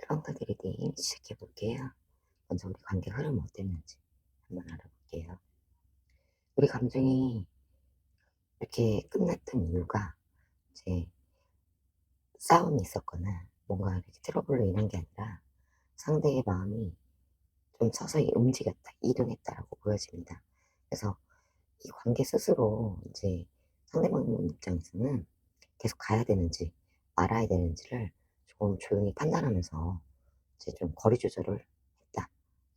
평가 드리딩 시작해 볼게요. 먼저 우리 관계 흐름 어땠는지 한번 알아볼게요. 우리 감정이 이렇게 끝났던 이유가 이제 싸움이 있었거나 뭔가 이렇게 트러블로 인한 게 아니라 상대의 마음이 좀 서서히 움직였다, 이동했다라고 보여집니다. 그래서 이 관계 스스로 이제 상대방 입장에서는 계속 가야 되는지 말아야 되는지를 조금 조용히 판단하면서 이제 좀 거리 조절을 했다.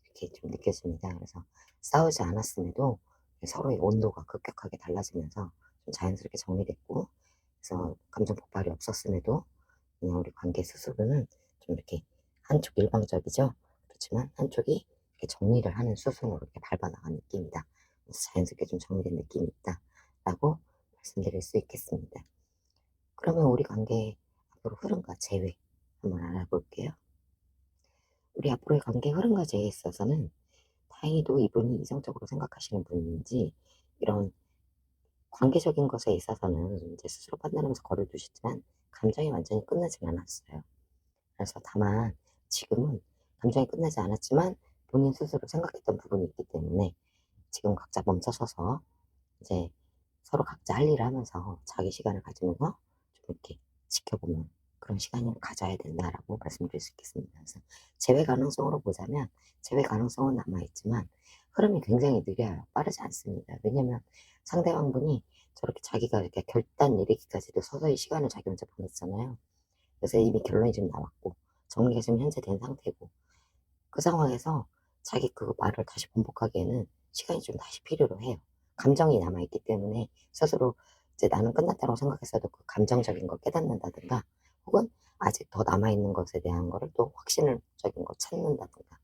이렇게 좀 느껴집니다. 그래서 싸우지 않았음에도 서로의 온도가 급격하게 달라지면서 좀 자연스럽게 정리됐고, 그래서 감정 폭발이 없었음에도 그냥 우리 관계 스스로는 좀 이렇게 한쪽 일방적이죠. 그렇지만 한쪽이 이렇게 정리를 하는 수순으로 이렇게 밟아나간 느낌이다. 그래서 자연스럽게 좀 정리된 느낌이 있다라고 말씀드릴 수 있겠습니다. 그러면 우리 관계 앞으로 흐름과 재회 한번 알아볼게요. 우리 앞으로의 관계 흐름과 재회에 있어서는 다행히도 이분이 이성적으로 생각하시는 분인지 이런 관계적인 것에 있어서는 이제 스스로 판단하면서 거리를 두셨지만 감정이 완전히 끝나진 않았어요. 그래서 다만 지금은 감정이 끝나지 않았지만 본인 스스로 생각했던 부분이 있기 때문에 지금 각자 멈춰서서 이제 서로 각자 할 일을 하면서 자기 시간을 가지면서 좀 이렇게 지켜보는 그런 시간을 가져야 된다라고 말씀드릴 수 있겠습니다. 그래서 재회 가능성으로 보자면 재회 가능성은 남아있지만 흐름이 굉장히 느려요. 빠르지 않습니다. 왜냐면 상대방분이 저렇게 자기가 이렇게 결단 내리기까지도 서서히 시간을 자기 혼자 보냈잖아요. 그래서 이미 결론이 좀 나왔고 정리가 지금 현재 된 상태고 그 상황에서 자기 그 말을 다시 번복하기에는 시간이 좀 다시 필요로 해요. 감정이 남아있기 때문에 스스로 이제 나는 끝났다고 생각했어도 그 감정적인 걸 깨닫는다든가 혹은 아직 더 남아있는 것에 대한 거를 또 확신적인 걸 찾는다든가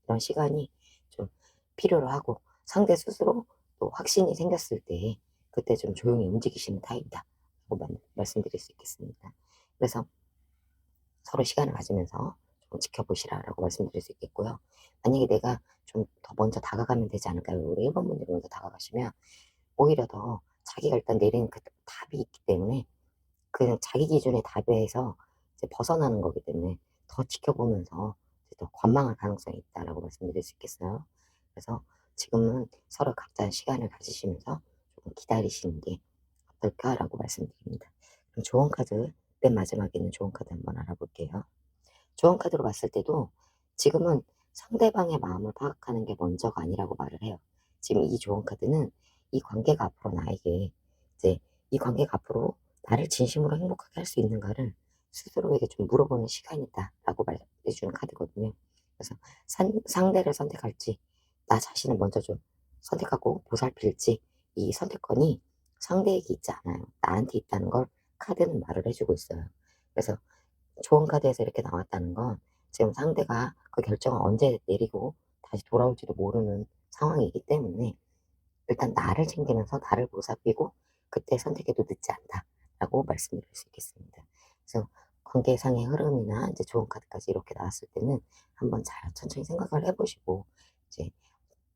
이런 시간이 좀 필요로 하고 상대 스스로 또 확신이 생겼을 때 그때 좀 조용히 움직이시는 타입이다 라고 말씀드릴 수 있겠습니다. 그래서 서로 시간을 가지면서 좀 지켜보시라라고 말씀드릴 수 있겠고요. 만약에 내가 좀 더 먼저 다가가면 되지 않을까요? 우리 1번 분들이 먼저 다가가시면 오히려 더 자기가 일단 내리는 그 답이 있기 때문에 그 자기 기준의 답에서 이제 벗어나는 거기 때문에 더 지켜보면서 이제 더 관망할 가능성이 있다라고 말씀드릴 수 있겠어요. 그래서 지금은 서로 각자 시간을 가지시면서 조금 기다리시는 게 어떨까라고 말씀드립니다. 그럼 조언 카드, 맨 마지막에 있는 조언 카드 한번 알아볼게요. 조언 카드로 봤을 때도 지금은 상대방의 마음을 파악하는 게 먼저가 아니라고 말을 해요. 지금 이 조언 카드는 이 관계가 앞으로 나에게 이제 이 관계가 앞으로 나를 진심으로 행복하게 할 수 있는가를 스스로에게 좀 물어보는 시간이다라고 말해주는 카드거든요. 그래서 상대를 선택할지 나 자신을 먼저 좀 선택하고 보살필지 이 선택권이 상대에게 있지 않아요. 나한테 있다는 걸 카드는 말을 해주고 있어요. 그래서 좋은 카드에서 이렇게 나왔다는 건 지금 상대가 그 결정을 언제 내리고 다시 돌아올지도 모르는 상황이기 때문에 일단 나를 챙기면서 나를 보살피고 그때 선택해도 늦지 않다라고 말씀드릴 수 있겠습니다. 그래서 관계상의 흐름이나 이제 좋은 카드까지 이렇게 나왔을 때는 한번 잘 천천히 생각을 해보시고 이제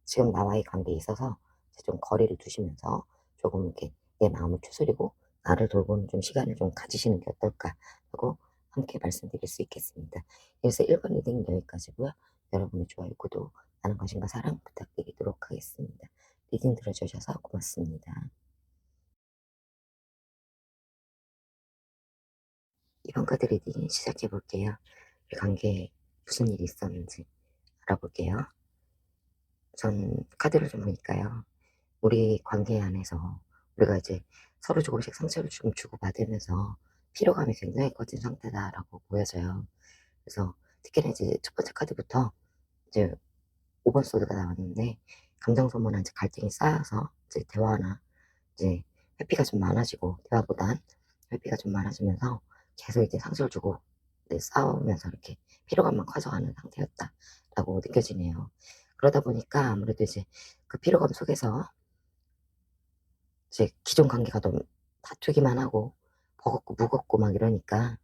지금 나와의 관계에 있어서 이제 좀 거리를 두시면서 조금 이렇게 내 마음을 추스리고 나를 돌보는 좀 시간을 좀 가지시는 게 어떨까라고 함께 말씀드릴 수 있겠습니다. 그래서 1번 리딩 여기까지고요. 여러분의 좋아요, 구독, 많은 관심과 사랑 부탁드리도록 하겠습니다. 리딩 들어주셔서 고맙습니다. 2번 카드 리딩 시작해 볼게요. 우리 관계에 무슨 일이 있었는지 알아볼게요. 전 카드를 좀 보니까요. 우리 관계 안에서 우리가 이제 서로 조금씩 상처를 좀 주고받으면서 피로감이 굉장히 커진 상태다라고 보여져요. 그래서 특히나 이제 첫 번째 카드부터 이제 5번 소드가 나왔는데 감정 소모나 이제 갈등이 쌓여서 이제 대화나 이제 회피가 좀 많아지고 대화보단 회피가 좀 많아지면서 계속 이제 상처를 주고 이제 싸우면서 이렇게 피로감만 커져가는 상태였다라고 느껴지네요. 그러다 보니까 아무래도 이제 그 피로감 속에서 이제 기존 관계가 너무 다투기만 하고 버겁고 무겁고 막 이러니까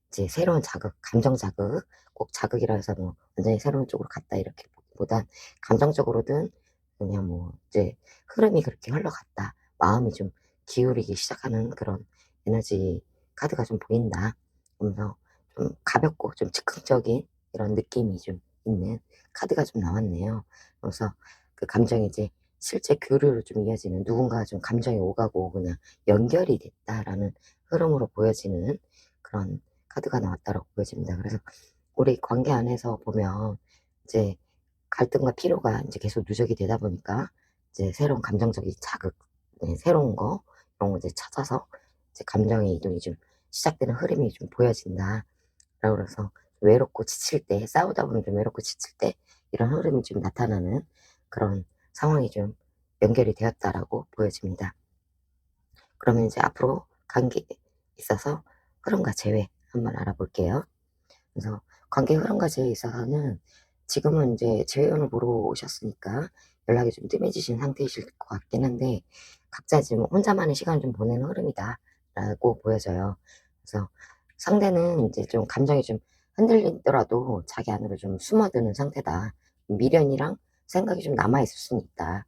이제 새로운 자극, 감정 자극, 꼭 자극이라 해서 뭐 완전히 새로운 쪽으로 갔다 이렇게 보단 감정적으로든 그냥 뭐 이제 흐름이 그렇게 흘러갔다. 마음이 좀 기울이기 시작하는 그런 에너지 카드가 좀 보인다. 그러면서 좀 가볍고 좀 즉흥적인 이런 느낌이 좀 있는 카드가 좀 나왔네요. 그래서 그 감정이 이제 실제 교류로 좀 이어지는, 누군가가 좀 감정이 오가고 그냥 연결이 됐다라는 흐름으로 보여지는 그런 카드가 나왔다라고 보여집니다. 그래서 우리 관계 안에서 보면 이제 갈등과 피로가 이제 계속 누적이 되다 보니까 이제 새로운 감정적인 자극, 네, 새로운 거 이런 거 이제 찾아서 이제 감정의 이동이 좀 시작되는 흐름이 좀 보여진다. 라고 그래서 외롭고 지칠 때, 싸우다 보면 좀 외롭고 지칠 때 이런 흐름이 좀 나타나는 그런 상황이 좀 연결이 되었다라고 보여집니다. 그러면 이제 앞으로 관계에 있어서 흐름과 재회 한번 알아볼게요. 그래서 관계 흐름과 재회에 있어서는 지금은 이제 재회원을 보러 오셨으니까 연락이 좀 뜸해지신 상태이실 것 같긴 한데, 각자 지금 혼자만의 시간을 좀 보내는 흐름이다라고 보여져요. 그래서 상대는 이제 좀 감정이 좀 흔들리더라도 자기 안으로 좀 숨어드는 상태다. 미련이랑 생각이 좀 남아있을 수는 있다.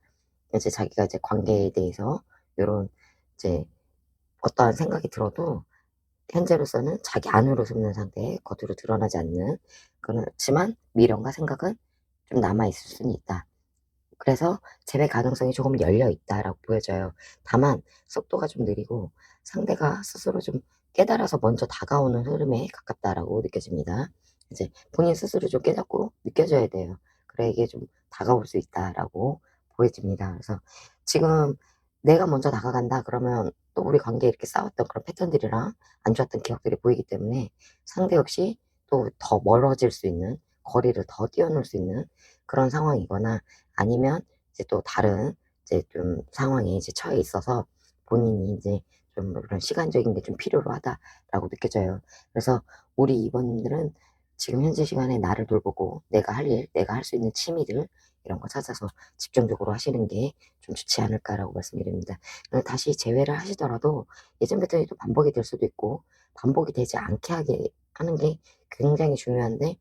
이제 자기가 이제 관계에 대해서 요런 이제 어떠한 생각이 들어도 현재로서는 자기 안으로 숨는 상태에 겉으로 드러나지 않는, 그렇지만 미련과 생각은 좀 남아 있을 수는 있다. 그래서 재회 가능성이 조금 열려 있다라고 보여져요. 다만 속도가 좀 느리고 상대가 스스로 좀 깨달아서 먼저 다가오는 흐름에 가깝다라고 느껴집니다. 이제 본인 스스로 좀 깨닫고 느껴져야 돼요. 그래 이게 좀 다가올 수 있다라고 보여집니다. 그래서 지금 내가 먼저 다가간다 그러면 또 우리 관계에 이렇게 싸웠던 그런 패턴들이랑 안 좋았던 기억들이 보이기 때문에 상대 없이 또 더 멀어질 수 있는, 거리를 더 뛰어놀 수 있는 그런 상황이거나, 아니면 이제 또 다른 이제 좀 상황에 이제 처해 있어서 본인이 이제 좀 그런 시간적인 게 좀 필요로 하다라고 느껴져요. 그래서 우리 이번님들은 지금 현재 시간에 나를 돌보고 내가 할 일, 내가 할 수 있는 취미들 이런 거 찾아서 집중적으로 하시는 게 좀 좋지 않을까라고 말씀드립니다. 다시 재회를 하시더라도 예전 패턴이 또 반복이 될 수도 있고, 반복이 되지 않게 하게 하는 게 굉장히 중요한데,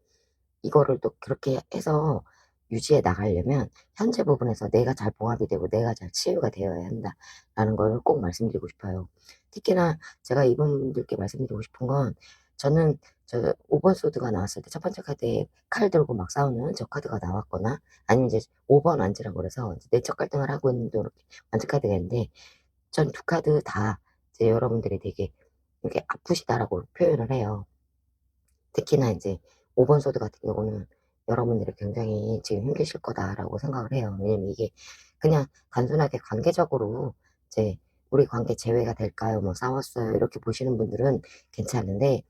이거를 또 그렇게 해서 유지해 나가려면 현재 부분에서 내가 잘 봉합이 되고 내가 잘 치유가 되어야 한다라는 걸 꼭 말씀드리고 싶어요. 특히나 제가 이분들께 말씀드리고 싶은 건, 저는 저 5번 소드가 나왔을 때 첫 번째 카드에 칼 들고 막 싸우는 저 카드가 나왔거나, 아니면 이제 5번 완지라고 그래서 내적 갈등을 하고 있는 이렇게 완지 카드가 있는데, 전 두 카드 다 이제 여러분들이 되게 이렇게 아프시다라고 표현을 해요. 특히나 이제 5번 소드 같은 경우는 여러분들이 굉장히 지금 힘드실 거다라고 생각을 해요. 왜냐면 이게 그냥 단순하게 관계적으로 이제 '우리 관계 재회가 될까요? 뭐 싸웠어요.' 이렇게 보시는 분들은 괜찮은데,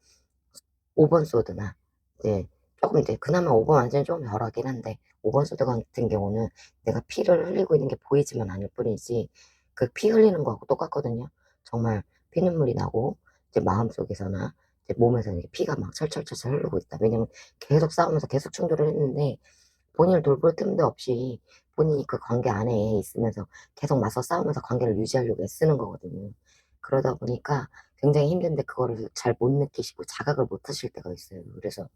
5번 소드나 이제 쪼금 이제 그나마 5번 완전히 좀 덜하긴 한데, 5번 소드 같은 경우는 내가 피를 흘리고 있는 게 보이지만 않을 뿐이지 그 피 흘리는 거하고 똑같거든요. 정말 피눈물이 나고 이제 마음속에서나 이제 몸에서 이렇게 피가 막 철철철철 흐르고 있다. 왜냐면 계속 싸우면서 계속 충돌을 했는데 본인을 돌볼 틈도 없이 본인이 그 관계 안에 있으면서 계속 맞서 싸우면서 관계를 유지하려고 애쓰는 거거든요. 그러다 보니까 굉장히 힘든데 그거를 잘 못 느끼시고 자각을 못 하실 때가 있어요. 그래서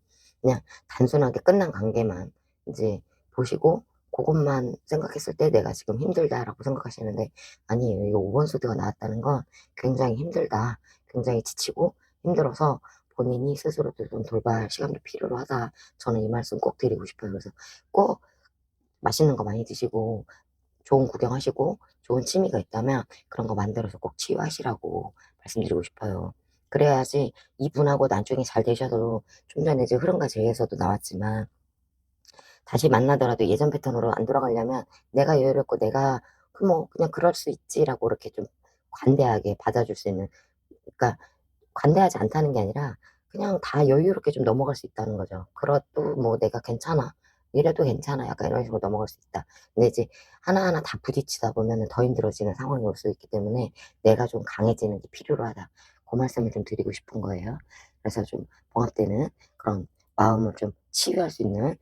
그냥 단순하게 끝난 관계만 이제 보시고 고것만 생각했을 때 '내가 지금 힘들다.'라고 생각하시는데, 아니에요. 이거 5번 소드가 나왔다는 건 굉장히 힘들다, 굉장히 지치고 힘들어서 본인이 스스로도 좀 돌발 시간도 필요로 하다. 저는 이 말씀 꼭 드리고 싶어요. 그래서 꼭 맛있는 거 많이 드시고 좋은 구경하시고 좋은 취미가 있다면 그런 거 만들어서 꼭 치유하시라고 말씀드리고 싶어요. 그래야지 이분하고 나중에 잘 되셔도, 좀 전에 이제 흐름과 재회에서도 나왔지만 다시 만나더라도 예전 패턴으로 안 돌아가려면 내가 여유롭고 내가 뭐 '그냥 그럴 수 있지.'라고 이렇게 좀 관대하게 받아줄 수 있는, 그러니까 관대하지 않다는 게 아니라 그냥 다 여유롭게 좀 넘어갈 수 있다는 거죠. 그래도 뭐 '내가 괜찮아. 이래도 괜찮아.' 약간 이런 식으로 넘어갈 수 있다. 근데 이제 하나하나 다 부딪히다 보면은 더 힘들어지는 상황이 올 수 있기 때문에 내가 좀 강해지는 게 필요로 하다. 고 말씀을 좀 드리고 싶은 거예요. 그래서 좀 봉합되는 그런 마음을 좀 치유할 수 있는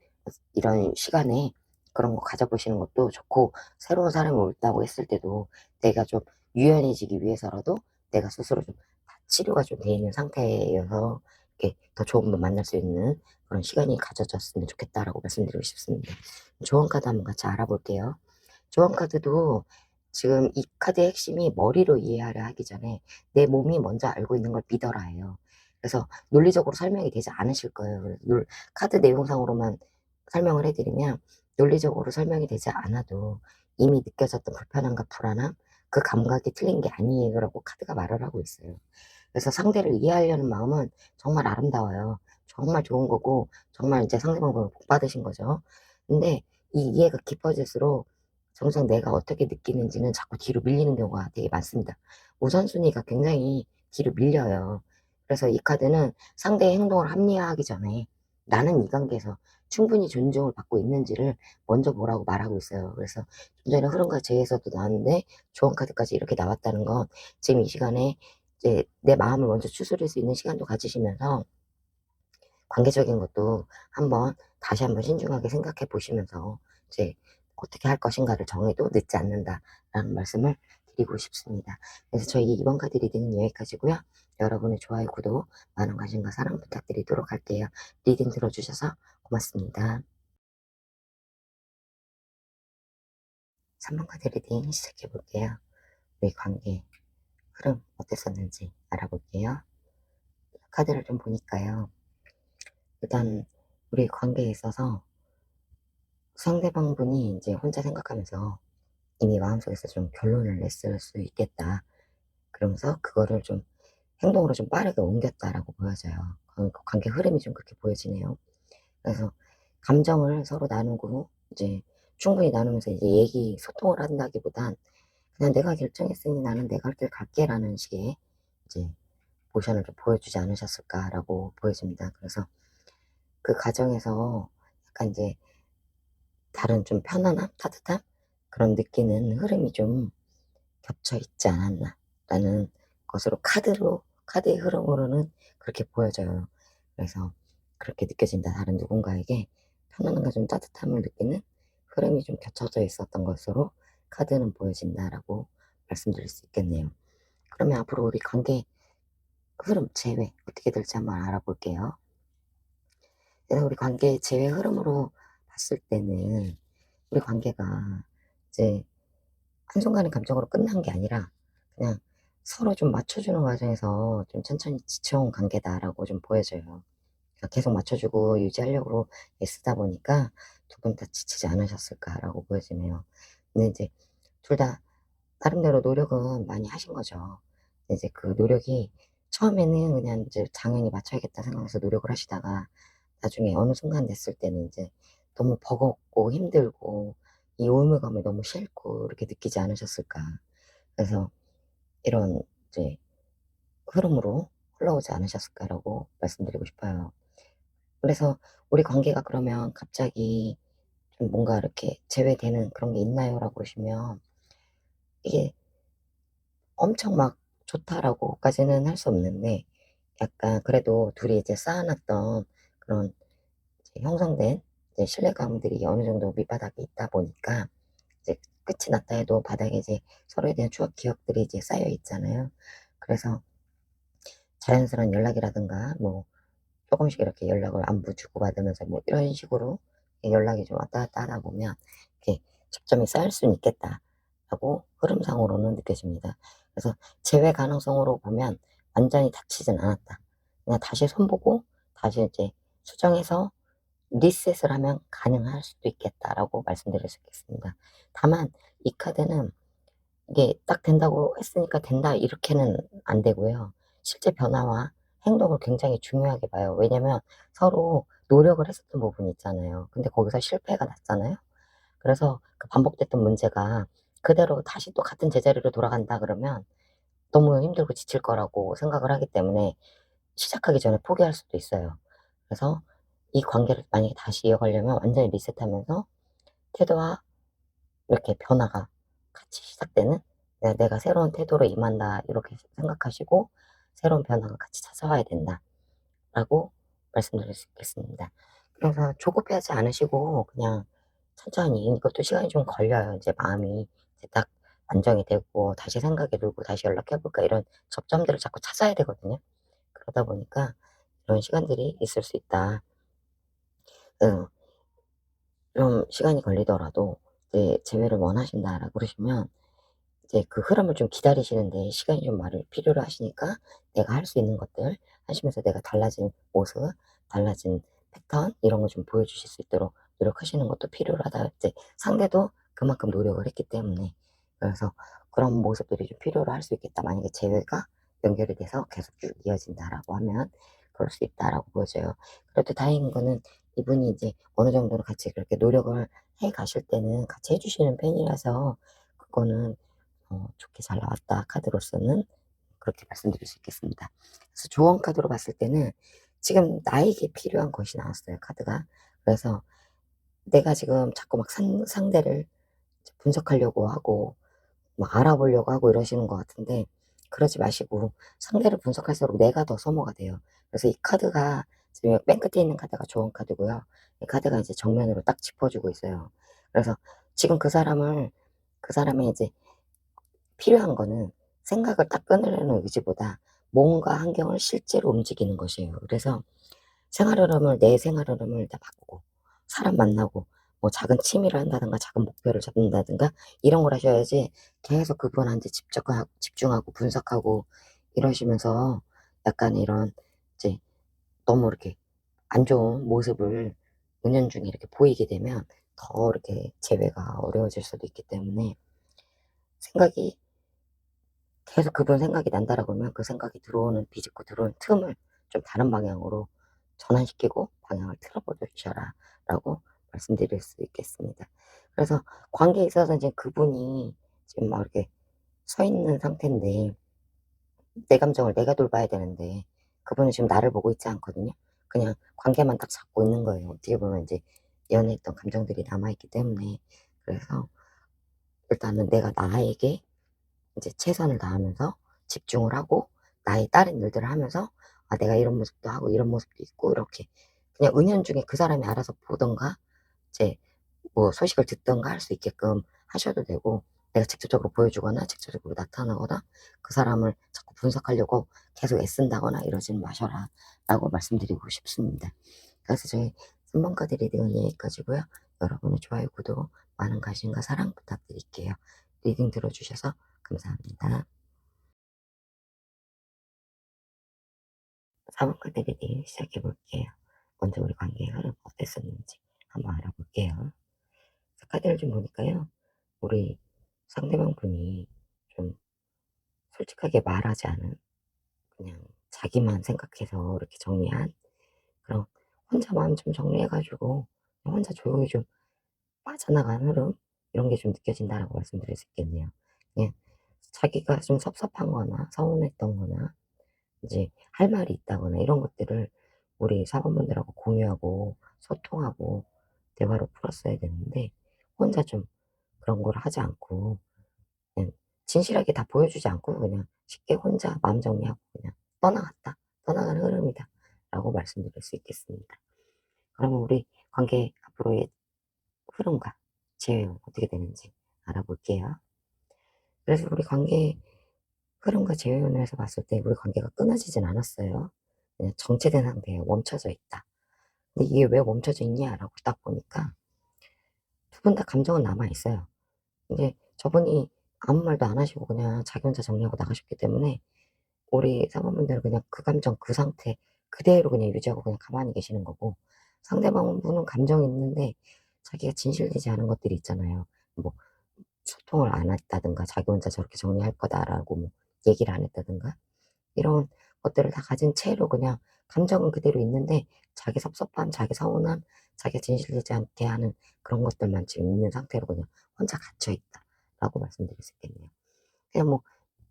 이런 시간에 그런 거 가져보시는 것도 좋고, 새로운 사람이 온다고 했을 때도 내가 좀 유연해지기 위해서라도 내가 스스로 좀 다 치료가 좀 돼 있는 상태여서 이렇게 더 좋은 분 만날 수 있는 그런 시간이 가져졌으면 좋겠다라고 말씀드리고 싶습니다. 조언 카드 한번 같이 알아볼게요. 조언 카드도 지금 이 카드의 핵심이 머리로 이해하려 하기 전에 내 몸이 먼저 알고 있는 걸 믿어라예요. 그래서 논리적으로 설명이 되지 않으실 거예요. 그래서 카드 내용상으로만 설명을 해 드리면 논리적으로 설명이 되지 않아도 이미 느껴졌던 불편함과 불안함, 그 감각이 틀린 게 아니에요라고 카드가 말을 하고 있어요. 그래서 상대를 이해하려는 마음은 정말 아름다워요. 정말 좋은 거고 정말 인제 상대방분 복 받으신 거죠. 근데 이 이해가 깊어질수록 정작 내가 어떻게 느끼는지는 자꾸 뒤로 밀리는 경우가 되게 많습니다. 우선순위가 굉장히 뒤로 밀려요. 그래서 이 카드는 상대의 행동을 합리화하기 전에 나는 이 관계에서 충분히 존중을 받고 있는지를 먼저 보라고 말하고 있어요. 그래서 좀 전에 흐름과 제에서도 나왔는데 조언 카드까지 이렇게 나왔다는 건 지금 이 시간에 이제 내 마음을 먼저 추스릴 수 있는 시간도 가지시면서 관계적인 것도 다시 한번 신중하게 생각해 보시면서 이제 어떻게 할 것인가를 정해도 늦지 않는다라는 말씀을 드리고 싶습니다. 그래서 저희 이번 카드 리딩은 여기까지고요. 여러분의 좋아요, 구독, 많은 관심과 사랑 부탁드리도록 할게요. 리딩 들어주셔서 고맙습니다. 3번 카드 리딩 시작해 볼게요. 우리 관계 흐름 어땠었는지 알아볼게요. 카드를 좀 보니까요. 일단 우리 관계에 있어서 상대방분이 인제 혼자 생각하면서 이미 마음속에서 좀 결론을 냈을 수 있겠다. 그러면서 그거를 좀 행동으로 좀 빠르게 옮겼다라고 보여져요. 관계 흐름이 좀 그렇게 보여지네요. 그래서 감정을 서로 나누고 이제 충분히 나누면서 이제 소통을 한다기보단 그냥 '내가 결정했으니 나는 내 갈 길 갈게.'라는 식의 이제 모션을 좀 보여주지 않으셨을까라고 보여집니다. 그래서 그 과정에서 약간 인제 다른 좀 편안함, 따뜻함 그런 느끼는 흐름이 좀 겹쳐 있지 않았나라는 것으로 카드의 흐름으로는 그렇게 보여져요. 그래서 그렇게 느껴진다. 다른 누군가에게 편안함과 좀 따뜻함을 느끼는 흐름이 좀 겹쳐져 있었던 것으로 카드는 보여진다라고 말씀드릴 수 있겠네요. 그러면 앞으로 우리 관계 흐름 재회 어떻게 될지 한번 알아볼게요. 그래서 우리 관계 재회 흐름으로 봤을 때는 우리 관계가 이제 한순간의 감정으로 끝난 게 아니라 그냥 서로 좀 맞춰주는 과정에서 좀 천천히 지쳐온 관계다라고 좀 보여져요. 그러니까 계속 맞춰주고 유지하려고 애쓰다 보니까 두 분 다 지치지 않으셨을까라고 보여지네요. 근데 이제 둘 다 나름대로 노력은 많이 하신 거죠. 근데 이제 그 노력이 처음에는 그냥 이제 '당연히 맞춰야겠다.' 생각해서 노력을 하시다가 나중에 어느 순간 됐을 때는 이제 너무 버겁고 힘들고 이 의무감을 너무 싫고 이렇게 느끼지 않으셨을까. 그래서 이런 이제 흐름으로 흘러오지 않으셨을까라고 말씀드리고 싶어요. 그래서 우리 관계가 그러면 갑자기 좀 뭔가 이렇게 재회되는 그런 게 있나요?라고 그러시면 이게 엄청 막 좋다라고까지는 할 수 없는데 약간 그래도 둘이 이제 쌓아놨던 그런 이제 형성된 이제 신뢰감들이 어느 정도 밑바닥에 있다 보니까 이제 끝이 났다 해도 바닥에 이제 서로에 대한 추억 기억들이 이제 쌓여 있잖아요. 그래서 자연스러운 연락이라든가 뭐 조금씩 이렇게 연락을 안부 주고받으면서 뭐 이런 식으로 연락이 좀 왔다 갔다 하다 보면 이렇게 접점이 쌓일 수는 있겠다라고 흐름상으로는 느껴집니다. 그래서 재회 가능성으로 보면 완전히 닥치진 않았다. 그냥 다시 손보고 다시 이제 수정해서 리셋을 하면 가능할 수도 있겠다라고 말씀드릴 수 있겠습니다. 다만 이 카드는 이게 딱 된다고 했으니까 된다 이렇게는 안 되고요. 실제 변화와 행동을 굉장히 중요하게 봐요. 왜냐면 서로 노력을 했었던 부분이 있잖아요. 근데 거기서 실패가 났잖아요. 그래서 그 반복됐던 문제가 그대로 다시 또 같은 제자리로 돌아간다 그러면 너무 힘들고 지칠 거라고 생각을 하기 때문에 시작하기 전에 포기할 수도 있어요. 그래서 이 관계를 만약에 다시 이어가려면 완전히 리셋하면서 태도와 이렇게 변화가 같이 시작되는 내가 새로운 태도로 임한다 이렇게 생각하시고 새로운 변화가 같이 찾아와야 된다라고 말씀드릴 수 있겠습니다. 그래서 조급해하지 않으시고 그냥 천천히 이것도 시간이 좀 걸려요. 이제 마음이 이제 딱 안정이 되고 다시 생각이 들고 다시 연락해 볼까 이런 접점들을 자꾸 찾아야 되거든요. 그러다 보니까 이런 시간들이 있을 수 있다. 응. 좀 시간이 걸리더라도 이제 재회를 원하신다라고 그러시면 이제 그 흐름을 좀 기다리시는데 시간이 좀 많이 필요로 하시니까 내가 할 수 있는 것들 하시면서 내가 달라진 모습, 달라진 패턴 이런 거 좀 보여주실 수 있도록 노력하시는 것도 필요로 하다. 이제 상대도 그만큼 노력을 했기 때문에 그래서 그런 모습들이 좀 필요로 할 수 있겠다. 만약에 재회가 연결이 돼서 계속 쭉 이어진다라고 하면 그럴 수 있다라고 보여져요. 그래도 다행인 거는 이분이 이제 어느 정도는 같이 그렇게 노력을 해 가실 때는 같이 해 주시는 편이라서 그거는 좋게 잘 나왔다 카드로서는 그렇게 말씀드릴 수 있겠습니다. 그래서 조언 카드로 봤을 때는 지금 나에게 필요한 것이 나왔어요, 카드가. 그래서 내가 지금 자꾸 막 상대를 분석하려고 하고 막 알아보려고 하고 이러시는 것 같은데 그러지 마시고 상대를 분석할수록 내가 더 소모가 돼요. 그래서 이 카드가 지금 맨 끝에 있는 카드가 조언 카드고요. 이 카드가 이제 정면으로 딱 짚어주고 있어요. 그래서 지금 그 사람의 이제 필요한 거는 생각을 딱 끊으려는 의지보다 몸과 환경을 실제로 움직이는 것이에요. 그래서 내 생활 흐름을 다 바꾸고 사람 만나고 뭐 작은 취미를 한다든가 작은 목표를 잡는다든가 이런 걸 하셔야지 계속 그분한테 집중하고 분석하고 이러시면서 약간 이런 이제 너무 이렇게 안 좋은 모습을 은연중에 이렇게 보이게 되면 더 이렇게 재회가 어려워질 수도 있기 때문에 생각이 계속 그분 생각이 난다라고 하면 그 생각이 비집고 들어오는 틈을 좀 다른 방향으로 전환시키고 방향을 틀어 보셔라 라고 말씀드릴 수 있겠습니다. 그래서 관계에 있어서 이제 그분이 지금 막 이렇게 서 있는 상태인데 내 감정을 내가 돌봐야 되는데 그분은 지금 나를 보고 있지 않거든요. 그냥 관계만 딱 잡고 있는 거예요. 어떻게 보면 이제 연애했던 감정들이 남아 있기 때문에. 그래서 일단은 내가 나에게 이제 최선을 다하면서 집중을 하고 나의 다른 일들을 하면서 내가 이런 모습도 하고 이런 모습도 있고 이렇게 그냥 은연중에 그 사람이 알아서 보든가 이제 뭐 소식을 듣든가 할 수 있게끔 하셔도 되고 내가 직접적으로 보여주거나 직접적으로 나타나거나 그 사람을 자꾸 분석하려고 계속 애쓴다거나 이러지는 마셔라라고 말씀드리고 싶습니다. 그래서 저희 3번 카드 리딩은 여기까지고요. 여러분의 좋아요, 구독, 많은 관심과 사랑 부탁드릴게요. 리딩 들어주셔서 감사합니다. 4번 카드 리딩 시작해 볼게요. 먼저 우리 관계의 흐름 어땠었는지 한번 알아볼게요. 카드를 좀 보니까요. 우리 상대방 분이 좀 솔직하게 말하지 않은 그냥 자기만 생각해서 이렇게 정리한 그런 혼자 마음 좀 정리해 가지고 혼자 조용히 좀 빠져나가는 흐름 이런 게 좀 느껴진다라고 말씀드릴 수 있겠네요. 그냥 자기가 좀 섭섭한 거나 서운했던 거나 이제 할 말이 있다거나 이런 것들을 우리 사원분들하고 공유하고 소통하고 대화로 풀었어야 되는데 혼자 좀 그런 걸 하지 않고 그냥 진실하게 다 보여주지 않고 그냥 쉽게 혼자 마음 정리하고 그냥 떠나가는 흐름이다라고 말씀드릴 수 있겠습니다. 그러면 우리 관계 앞으로의 흐름과 제휴 어떻게 되는지 알아볼게요. 그래서 우리 관계 흐름과 재회원에서 봤을 때 우리 관계가 끊어지진 않았어요. 그냥 정체된 상태에 멈춰져 있다. 근데 이게 왜 멈춰져 있냐라고 딱 보니까 두 분 다 감정은 남아 있어요. 근데 저분이 아무 말도 안 하시고 그냥 자기 혼자 정리하고 나가셨기 때문에 우리 사모분들은 그냥 그 감정 그 상태 그대로 그냥 유지하고 그냥 가만히 계시는 거고 상대방 분은 감정이 있는데 자기가 진실되지 않은 것들이 있잖아요. 뭐 소통을 안 했다든가 자기 혼자 저렇게 정리할 거다라고 뭐 얘기를 안 했다든가 이런 것들을 다 가진 채로 그냥 감정은 그대로 있는데 자기 섭섭함, 자기 서운함, 자기가 진실되지 않게 하는 그런 것들만 지금 있는 상태로 그냥 혼자 갇혀 있다라고 말씀드릴 수 있겠네요. 그냥 뭐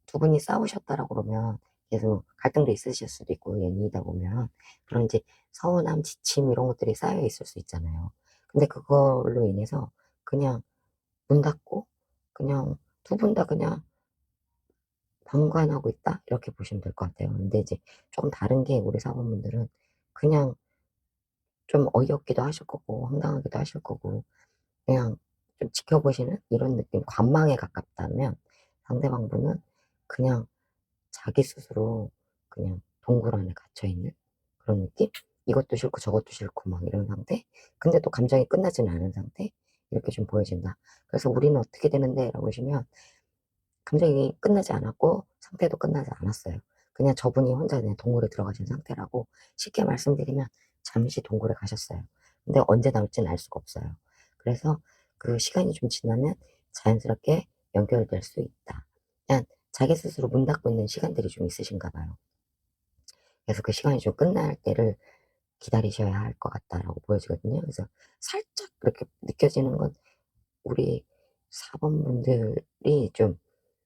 두 분이 싸우셨다라고 그러면 계속 갈등도 있으실 수도 있고 연인이다 보면 그런 이제 서운함, 지침 이런 것들이 쌓여 있을 수 있잖아요. 근데 그걸로 인해서 그냥 문 닫고 그냥 두 분 다 그냥 방관하고 있다 이렇게 보시면 될 것 같아요. 근데 이제 좀 다른 게 우리 사모분들은 그냥 좀 어이없기도 하실 거고 황당하기도 하실 거고 그냥 좀 지켜보시는 이런 느낌 관망에 가깝다면 상대방 분은 그냥 자기 스스로 그냥 동굴 안에 갇혀 있는 그런 느낌? 이것도 싫고 저것도 싫고 막 이런 상태? 근데 또 감정이 끝나지는 않은 상태? 이렇게 좀 보여진다. 그래서 "우리는 어떻게 되는데?" 라고 하시면 감정이 끝나지 않았고 상태도 끝나지 않았어요. 그냥 저분이 혼자 그냥 동굴에 들어가신 상태라고, 쉽게 말씀드리면 잠시 동굴에 가셨어요. 근데 언제 나올지는 알 수가 없어요. 그래서 그 시간이 좀 지나면 자연스럽게 연결될 수 있다. 그냥 자기 스스로 문 닫고 있는 시간들이 좀 있으신가 봐요. 그래서 그 시간이 좀 끝날 때를 기다리셔야 할 것 같다라고 보여지거든요. 그래서 살짝 그렇게 느껴지는 건, 우리 4 번분들이 좀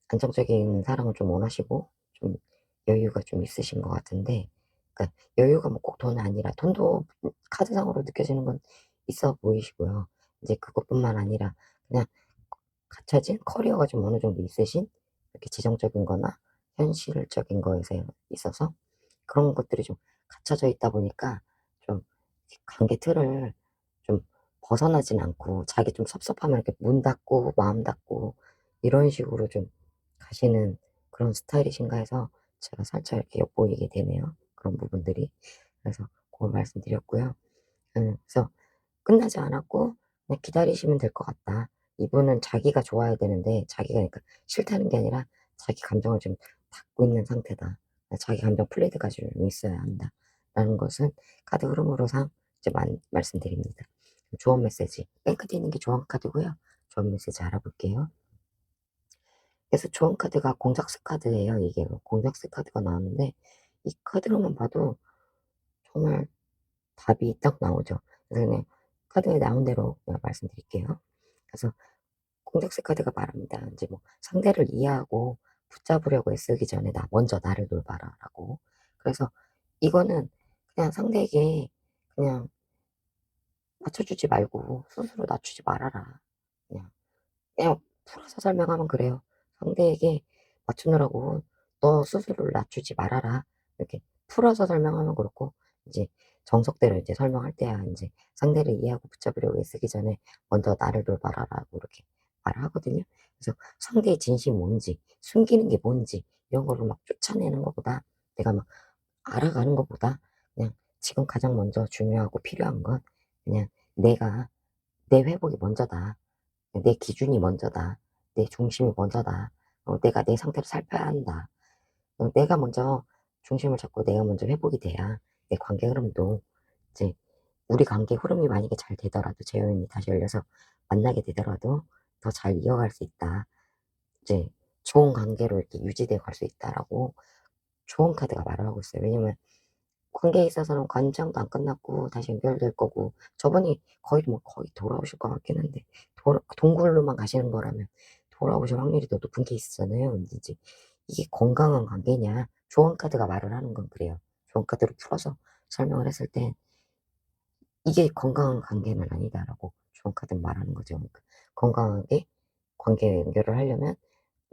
안정적인 사랑을 좀 원하시고 좀 여유가 좀 있으신 것 같은데, 그러니까 여유가 뭐 꼭 돈이 아니라, 돈도 카드상으로 느껴지는 건 있어 보이시고요. 이제 그것뿐만 아니라 그냥 갖춰진 커리어가 좀 어느 정도 있으신, 이렇게 지정적인 거나 현실적인 거에서 있어서 그런 것들이 좀 갖춰져 있다 보니까 좀 관계 틀을 좀 벗어나진 않고, 자기 좀 섭섭하면 이렇게 문 닫고 마음 닫고 이런 식으로 좀 가시는 그런 스타일이신가 해서 제가 살짝 이렇게 엿보이게 되네요, 그런 부분들이. 그래서 고걸 말씀드렸고요. 그래서 끝나지 않았고 그냥 기다리시면 될 것 같다. 이분은 자기가 좋아야 되는데, 자기가 그러니까 싫다는 게 아니라 자기 감정을 지금 닫고 있는 상태다. 자기 감정 플레이드가 좀 있어야 한다라는 것은 카드 흐름으로상 이제 말씀드립니다. 조언 메시지, 맨 끝에 있는 게 조언 카드고요. 조언 메시지 알아볼게요. 그래서 조언 카드가 공작새 카드예요. 이게 공작새 카드가 나왔는데, 이 카드로만 봐도 정말 답이 딱 나오죠. 그래서 그냥 카드에 나온 대로 그냥 말씀드릴게요. 그래서 공작새 카드가 말합니다. 이제 뭐 상대를 이해하고 붙잡으려고 애쓰기 전에 먼저 나를 돌봐라라고. 그래서 이거는 그냥 상대에게 그냥 맞춰주지 말고 스스로 낮추지 말아라. 그냥 풀어서 설명하면 그래요. 상대에게 맞추느라고 "너 스스로를 낮추지 말아라." 이렇게 풀어서 설명하면 그렇고, 이제 정석대로 이제 설명할 때야 인제 상대를 이해하고 붙잡으려고 애쓰기 전에 "먼저 나를 돌봐라."라고 이렇게 말을 하거든요. 그래서 상대의 진심이 뭔지, 숨기는 게 뭔지 이런 거를 막 쫓아내는 것보다, 내가 막 알아가는 것보다, 그냥 지금 가장 먼저 중요하고 필요한 건 그냥 내가, 내 회복이 먼저다. 내 기준이 먼저다. 내 중심이 먼저다. 내가 내 상태를 살펴야 한다. 내가 먼저 중심을 잡고 내가 먼저 회복이 돼야 내 관계 흐름도, 이제 우리 관계 흐름이 만약에 잘 되더라도, 재혼이 다시 열려서 만나게 되더라도 더 잘 이어갈 수 있다. 이제 좋은 관계로 이렇게 유지되어 갈 수 있다라고 좋은 카드가 말을 하고 있어요. 왜냐면 관계에 있어서는 관장도 안 끝났고 다시 연결될 거고, 저분이 거의 돌아오실 것 같긴 한데, 동굴로만 가시는 거라면 돌아오실 확률이 더 높은 케이스잖아요. 근데 이제 이게 건강한 관계냐, 조언 카드가 말을 하는 건 그래요. 조언 카드로 풀어서 설명을 했을 때 "이게 건강한 관계는 아니다."라고 조언 카드는 말하는 거죠. 그러니까 건강하게 관계 연결을 하려면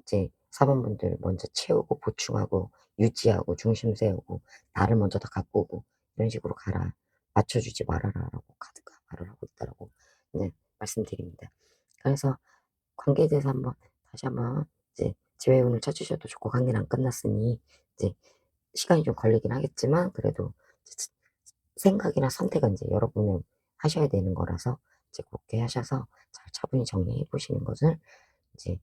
이제 사번분들 먼저 채우고 보충하고 유지하고 중심 세우고 나를 먼저 다 가꾸고 이런 식으로 가라. 맞춰주지 말아라라고 카드가 말을 하고 있다라고 네 말씀드립니다. 그래서 관계에 대해서 다시 한번 이제 재회운을 찾으셔도 좋고, 관계는 안 끝났으니 이제 시간이 좀 걸리긴 하겠지만 그래도 이제 생각이나 선택은 이제 여러분이 하셔야 되는 거라서, 이제 그렇게 하셔서 잘 차분히 정리해 보시는 것을 이제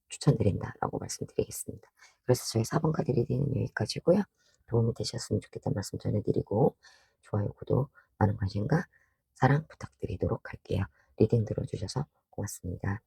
추천드린다라고 말씀드리겠습니다. 그래서 저희 4번 카드 리딩은 여기까지고요. 도움이 되셨으면 좋겠다는 말씀 전해드리고, 좋아요, 구독, 많은 관심과 사랑 부탁드리도록 할게요. 리딩 들어주셔서 고맙습니다.